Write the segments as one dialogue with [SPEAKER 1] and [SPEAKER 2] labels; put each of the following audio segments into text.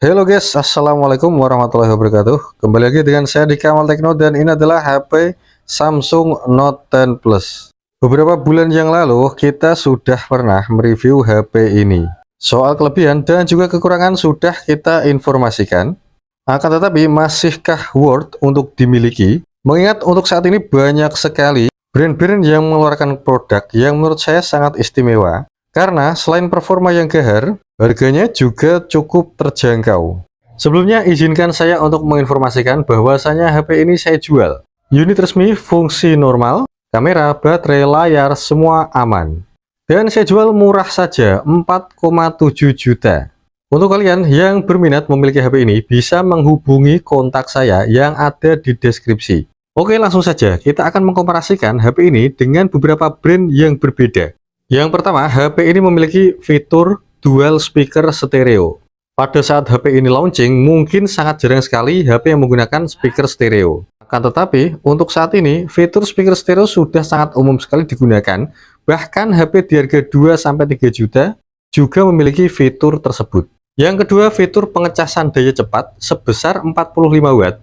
[SPEAKER 1] Halo guys, assalamualaikum warahmatullahi wabarakatuh. Kembali lagi dengan saya di Kamal Tekno dan ini adalah HP Samsung Note 10 Plus. Beberapa bulan yang lalu kita sudah pernah mereview HP ini. Soal kelebihan dan juga kekurangan sudah kita informasikan. Akan tetapi masihkah worth untuk dimiliki? Mengingat untuk saat ini banyak sekali brand-brand yang mengeluarkan produk yang menurut saya sangat istimewa. Karena selain performa yang gahar, harganya juga cukup terjangkau. Sebelumnya izinkan saya untuk menginformasikan bahwasanya HP ini saya jual. Unit resmi, fungsi normal, kamera, baterai, layar, semua aman. Dan saya jual murah saja, 4,7 juta. Untuk kalian yang berminat memiliki HP ini, bisa menghubungi kontak saya yang ada di deskripsi. Oke, langsung saja kita akan mengkomparasikan HP ini dengan beberapa brand yang berbeda. Yang pertama, HP ini memiliki fitur dual speaker stereo. Pada saat HP ini launching, mungkin sangat jarang sekali HP yang menggunakan speaker stereo. Akan tetapi, untuk saat ini, fitur speaker stereo sudah sangat umum sekali digunakan. Bahkan HP di harga 2-3 juta juga memiliki fitur tersebut. Yang kedua, fitur pengecasan daya cepat sebesar 45 Watt.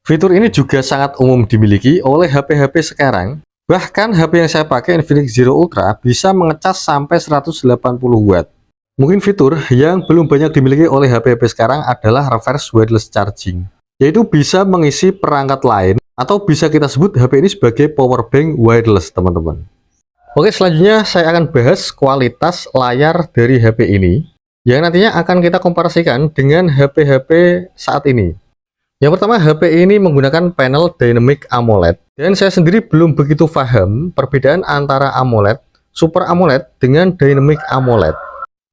[SPEAKER 1] Fitur ini juga sangat umum dimiliki oleh HP-HP sekarang. Bahkan HP yang saya pakai Infinix Zero Ultra bisa mengecas sampai 180 Watt. Mungkin fitur yang belum banyak dimiliki oleh HP-HP sekarang adalah reverse wireless charging, yaitu bisa mengisi perangkat lain atau bisa kita sebut HP ini sebagai power bank wireless, teman-teman. Oke, selanjutnya saya akan bahas kualitas layar dari HP ini yang nantinya akan kita komparasikan dengan HP-HP saat ini. Yang pertama, HP ini menggunakan panel Dynamic AMOLED, dan saya sendiri belum begitu paham perbedaan antara AMOLED, Super AMOLED dengan Dynamic AMOLED.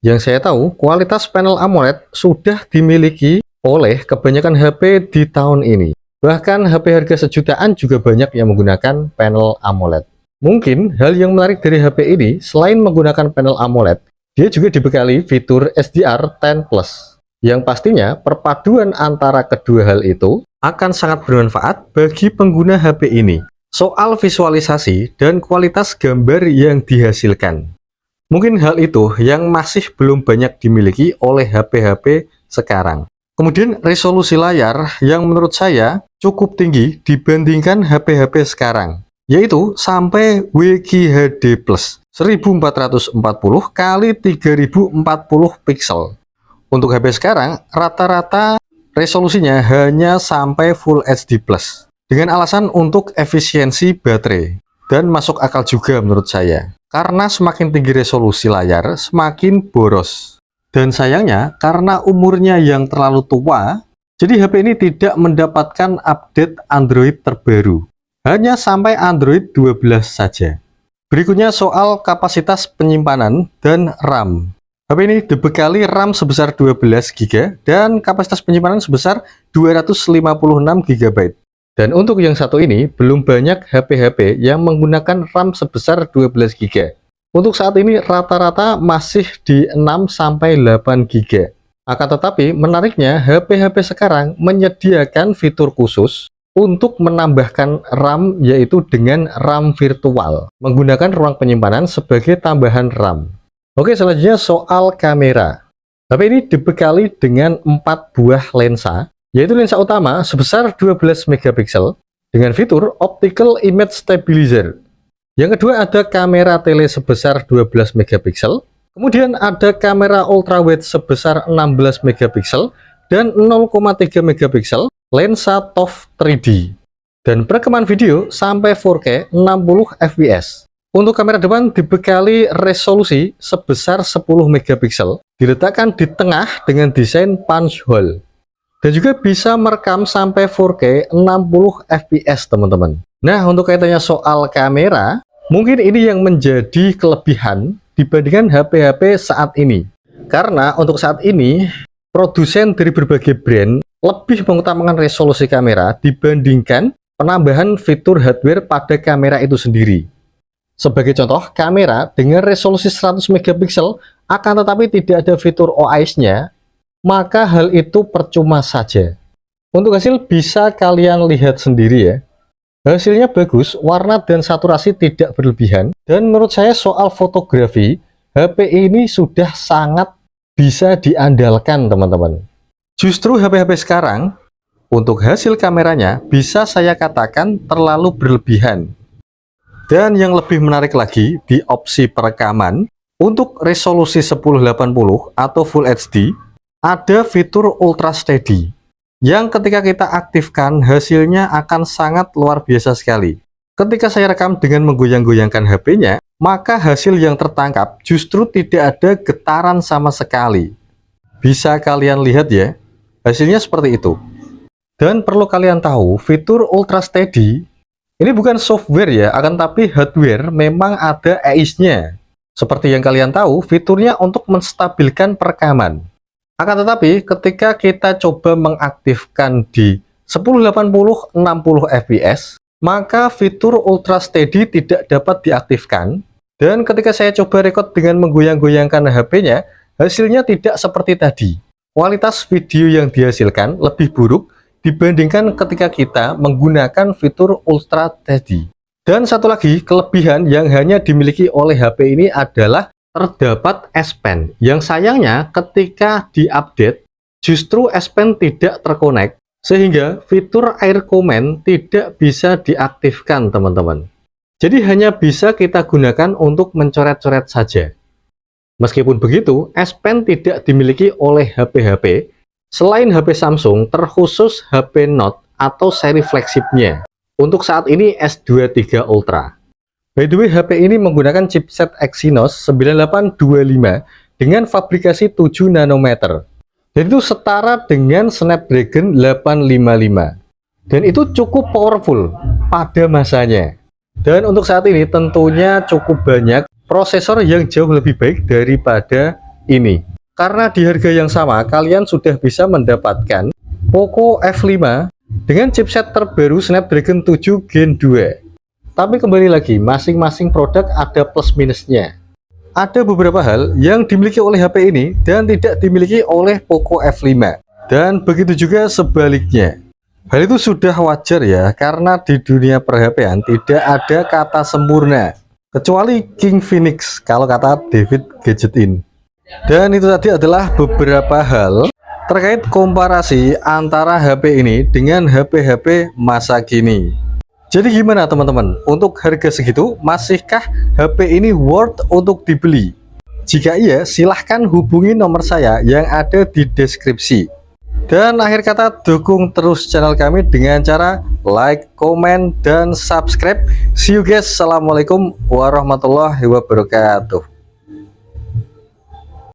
[SPEAKER 1] Yang saya tahu, kualitas panel AMOLED sudah dimiliki oleh kebanyakan HP di tahun ini. Bahkan HP harga sejutaan juga banyak yang menggunakan panel AMOLED. Mungkin hal yang menarik dari HP ini, selain menggunakan panel AMOLED, dia juga dibekali fitur HDR10+. Yang pastinya perpaduan antara kedua hal itu akan sangat bermanfaat bagi pengguna HP ini soal visualisasi dan kualitas gambar yang dihasilkan. Mungkin hal itu yang masih belum banyak dimiliki oleh HP-HP sekarang. Kemudian resolusi layar yang menurut saya cukup tinggi dibandingkan HP-HP sekarang, yaitu sampai WQHD+ 1440 x 3040 pixel. Untuk HP sekarang, rata-rata resolusinya hanya sampai Full HD+, dengan alasan untuk efisiensi baterai. Dan masuk akal juga menurut saya, karena semakin tinggi resolusi layar, semakin boros. Dan sayangnya, karena umurnya yang terlalu tua, jadi HP ini tidak mendapatkan update Android terbaru. Hanya sampai Android 12 saja. Berikutnya soal kapasitas penyimpanan dan RAM. HP ini dibekali RAM sebesar 12 GB dan kapasitas penyimpanan sebesar 256 GB. Dan untuk yang satu ini, belum banyak HP-HP yang menggunakan RAM sebesar 12 GB. Untuk saat ini rata-rata masih di 6-8 GB. Akan tetapi menariknya HP-HP sekarang menyediakan fitur khusus untuk menambahkan RAM, yaitu dengan RAM virtual, menggunakan ruang penyimpanan sebagai tambahan RAM. Oke, selanjutnya soal kamera. HP ini dibekali dengan 4 buah lensa, yaitu lensa utama sebesar 12 megapiksel dengan fitur Optical Image Stabilizer. Yang kedua ada kamera tele sebesar 12 megapiksel, kemudian ada kamera ultrawide sebesar 16 megapiksel dan 0,3 megapiksel lensa TOF 3D. Dan perekaman video sampai 4K 60 fps. Untuk kamera depan dibekali resolusi sebesar 10 megapiksel, diletakkan di tengah dengan desain punch hole. Dan juga bisa merekam sampai 4K 60 fps, teman-teman. Nah, untuk kaitannya soal kamera, mungkin ini yang menjadi kelebihan dibandingkan HP-HP saat ini. Karena untuk saat ini, produsen dari berbagai brand lebih mengutamakan resolusi kamera dibandingkan penambahan fitur hardware pada kamera itu sendiri. Sebagai contoh, kamera dengan resolusi 100 megapiksel akan tetapi tidak ada fitur OIS-nya, maka hal itu percuma saja. Untuk hasil bisa kalian lihat sendiri ya. Hasilnya bagus, warna dan saturasi tidak berlebihan, dan menurut saya soal fotografi, HP ini sudah sangat bisa diandalkan, teman-teman. Justru HP-HP sekarang untuk hasil kameranya bisa saya katakan terlalu berlebihan. Dan yang lebih menarik lagi di opsi perekaman, untuk resolusi 1080 atau Full HD, ada fitur Ultra Steady, yang ketika kita aktifkan hasilnya akan sangat luar biasa sekali. Ketika saya rekam dengan menggoyang-goyangkan HP-nya, maka hasil yang tertangkap justru tidak ada getaran sama sekali. Bisa kalian lihat ya, hasilnya seperti itu. Dan perlu kalian tahu, fitur Ultra Steady ini bukan software ya, akan tapi hardware memang ada EIS-nya. Seperti yang kalian tahu, fiturnya untuk menstabilkan perekaman. Akan tetapi, ketika kita coba mengaktifkan di 1080 60 fps, maka fitur Ultra Steady tidak dapat diaktifkan. Dan ketika saya coba record dengan menggoyang-goyangkan HP-nya, hasilnya tidak seperti tadi. Kualitas video yang dihasilkan lebih buruk dibandingkan ketika kita menggunakan fitur Ultra Steady. Dan satu lagi kelebihan yang hanya dimiliki oleh HP ini adalah terdapat S Pen, yang sayangnya ketika diupdate justru S Pen tidak terkonek, sehingga fitur Air Comment tidak bisa diaktifkan teman-teman. Jadi hanya bisa kita gunakan untuk mencoret-coret saja. Meskipun begitu, S Pen tidak dimiliki oleh HP-HP selain HP Samsung, terkhusus HP Note atau seri flagshipnya. Untuk saat ini S23 Ultra. By the way, HP ini menggunakan chipset Exynos 9825 dengan fabrikasi 7 nanometer. Dan itu setara dengan Snapdragon 855. Dan itu cukup powerful pada masanya. Dan untuk saat ini tentunya cukup banyak prosesor yang jauh lebih baik daripada ini. Karena di harga yang sama, kalian sudah bisa mendapatkan Poco F5 dengan chipset terbaru Snapdragon 7 Gen 2. Tapi kembali lagi, masing-masing produk ada plus minusnya. Ada beberapa hal yang dimiliki oleh HP ini dan tidak dimiliki oleh Poco F5. Dan begitu juga sebaliknya. Hal itu sudah wajar ya, karena di dunia per-HP-an tidak ada kata sempurna. Kecuali King Phoenix, kalau kata David Gadgetin. Dan itu tadi adalah beberapa hal terkait komparasi antara HP ini dengan HP-HP masa kini. Jadi gimana teman-teman? Untuk harga segitu, masihkah HP ini worth untuk dibeli? Jika iya, silahkan hubungi nomor saya yang ada di deskripsi. Dan akhir kata, dukung terus channel kami dengan cara like, komen, dan subscribe. See you guys. Assalamualaikum warahmatullahi wabarakatuh.